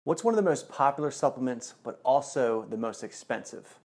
What's one of the most popular supplements, but also the most expensive?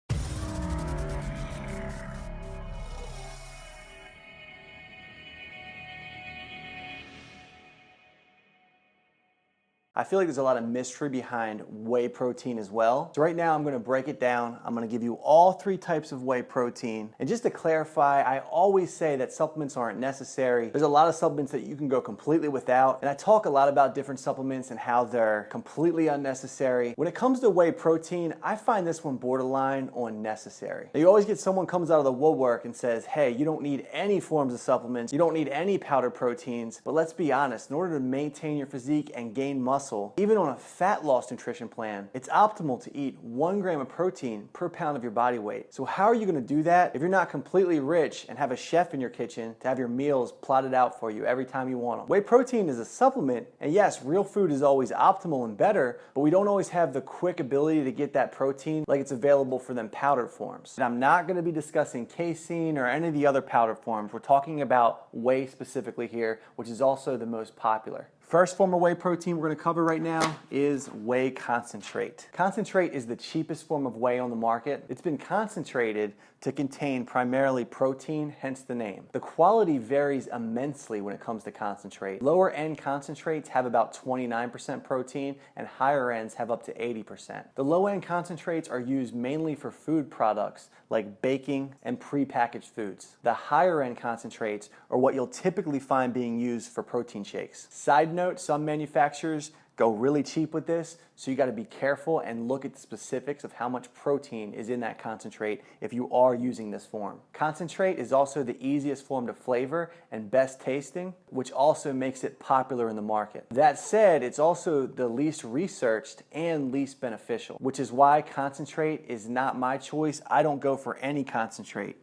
I feel like there's a lot of mystery behind whey protein as well. So right now I'm going to break it down. I'm going to give you all three types of whey protein. And just to clarify, I always say that supplements aren't necessary. There's a lot of supplements that you can go completely without. And I talk a lot about different supplements and how they're completely unnecessary. When it comes to whey protein, I find this one borderline on necessary. Now, you always get someone comes out of the woodwork and says, hey, you don't need any forms of supplements. You don't need any powdered proteins. But let's be honest, in order to maintain your physique and gain muscle, even on a fat loss nutrition plan, it's optimal to eat 1 gram of protein per pound of your body weight. So how are you going to do that if you're not completely rich and have a chef in your kitchen to have your meals plotted out for you every time you want them? Whey protein is a supplement, and yes, real food is always optimal and better, but we don't always have the quick ability to get that protein like it's available for them powdered forms. And I'm not going to be discussing casein or any of the other powdered forms. We're talking about whey specifically here, which is also the most popular. First form of whey protein we're going to cover right now is whey concentrate. Concentrate is the cheapest form of whey on the market. It's been concentrated to contain primarily protein, hence the name. The quality varies immensely when it comes to concentrate. Lower end concentrates have about 29% protein and higher ends have up to 80%. The low end concentrates are used mainly for food products like baking and prepackaged foods. The higher end concentrates are what you'll typically find being used for protein shakes. Side note, some manufacturers go really cheap with this, so you got to be careful and look at the specifics of how much protein is in that concentrate if you are using this form. Concentrate is also the easiest form to flavor and best tasting, which also makes it popular in the market. That said, it's also the least researched and least beneficial, which is why concentrate is not my choice. I don't go for any concentrate.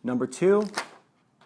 Number 2,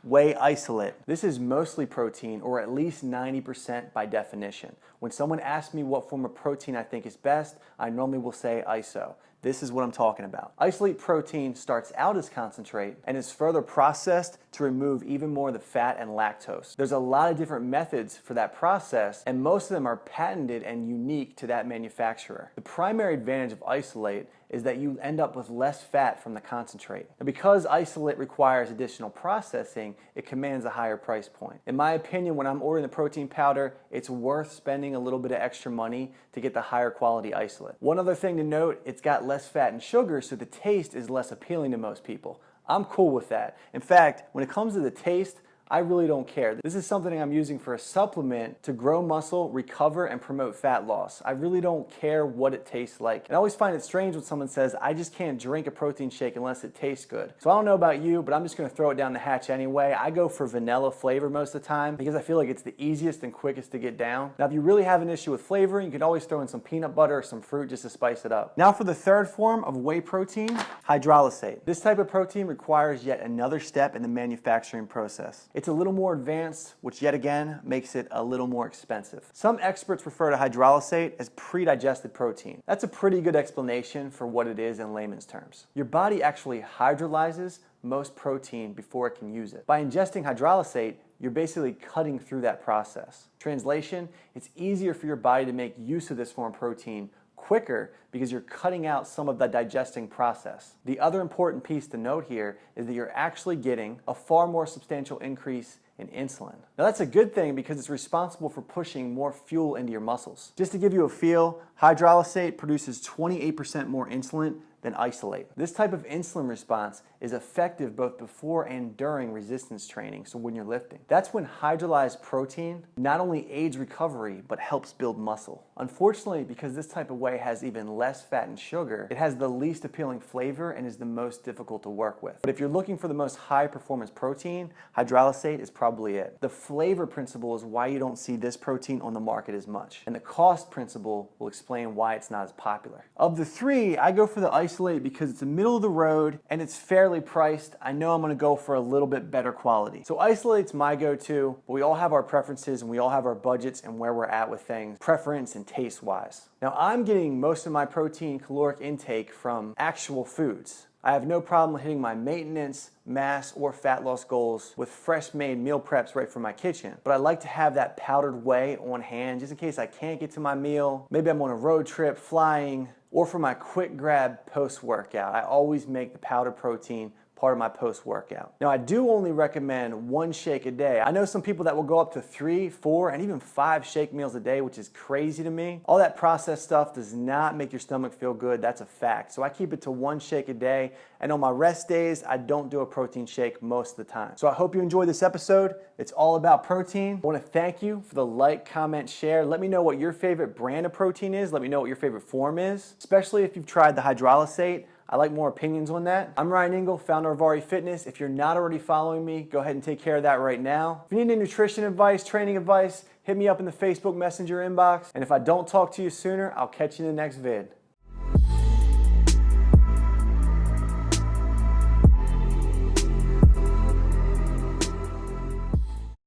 whey isolate. This is mostly protein, or at least 90% by definition. When someone asks me what form of protein I think is best, I normally will say iso. This is what I'm talking about. Isolate protein starts out as concentrate and is further processed to remove even more of the fat and lactose. There's a lot of different methods for that process, and most of them are patented and unique to that manufacturer. The primary advantage of isolate is that you end up with less fat from the concentrate. And because isolate requires additional processing, it commands a higher price point. In my opinion, when I'm ordering the protein powder, it's worth spending a little bit of extra money to get the higher quality isolate. One other thing to note, it's got less fat and sugar, so the taste is less appealing to most people. I'm cool with that. In fact, when it comes to the taste, I really don't care. This is something I'm using for a supplement to grow muscle, recover, and promote fat loss. I really don't care what it tastes like. And I always find it strange when someone says, I just can't drink a protein shake unless it tastes good. So I don't know about you, but I'm just gonna throw it down the hatch anyway. I go for vanilla flavor most of the time because I feel like it's the easiest and quickest to get down. Now, if you really have an issue with flavoring, you can always throw in some peanut butter or some fruit just to spice it up. Now for the third form of whey protein, hydrolysate. This type of protein requires yet another step in the manufacturing process. It's a little more advanced, which yet again makes it a little more expensive. Some experts refer to hydrolysate as pre-digested protein. That's a pretty good explanation for what it is in layman's terms. Your body actually hydrolyzes most protein before it can use it. By ingesting hydrolysate, you're basically cutting through that process. Translation, it's easier for your body to make use of this form of protein quicker because you're cutting out some of the digesting process. The other important piece to note here is that you're actually getting a far more substantial increase in insulin. Now that's a good thing because it's responsible for pushing more fuel into your muscles. Just to give you a feel, hydrolysate produces 28% more insulin than isolate. This type of insulin response is effective both before and during resistance training, so when you're lifting. That's when hydrolyzed protein not only aids recovery, but helps build muscle. Unfortunately, because this type of whey has even less fat and sugar, it has the least appealing flavor and is the most difficult to work with. But if you're looking for the most high performance protein, hydrolysate is probably it. The flavor principle is why you don't see this protein on the market as much. And the cost principle will explain why it's not as popular. Of the three, I go for the isolate because it's the middle of the road and it's fairly priced. I know I'm gonna go for a little bit better quality. So isolate's my go-to, but we all have our preferences and we all have our budgets and where we're at with things, preference and taste-wise. Now I'm getting most of my protein caloric intake from actual foods. I have no problem hitting my maintenance, mass, or fat loss goals with fresh made meal preps right from my kitchen. But I like to have that powdered whey on hand just in case I can't get to my meal. Maybe I'm on a road trip, flying, or for my quick grab post-workout. I always make the powdered protein part of my post-workout. Now, I do only recommend 1 shake a day. I know some people that will go up to 3, 4, and even 5 shake meals a day, which is crazy to me. All that processed stuff does not make your stomach feel good. That's a fact. So I keep it to 1 shake a day. And on my rest days, I don't do a protein shake most of the time. So I hope you enjoyed this episode. It's all about protein. I want to thank you for the like, comment, share. Let me know what your favorite brand of protein is. Let me know what your favorite form is, especially if you've tried the HYDROLYSATE. I like more opinions on that. I'm Ryan Engel, founder of RE Fitness. If you're not already following me, go ahead and take care of that right now. If you need any nutrition advice, training advice, hit me up in the Facebook Messenger inbox. And if I don't talk to you sooner, I'll catch you in the next vid.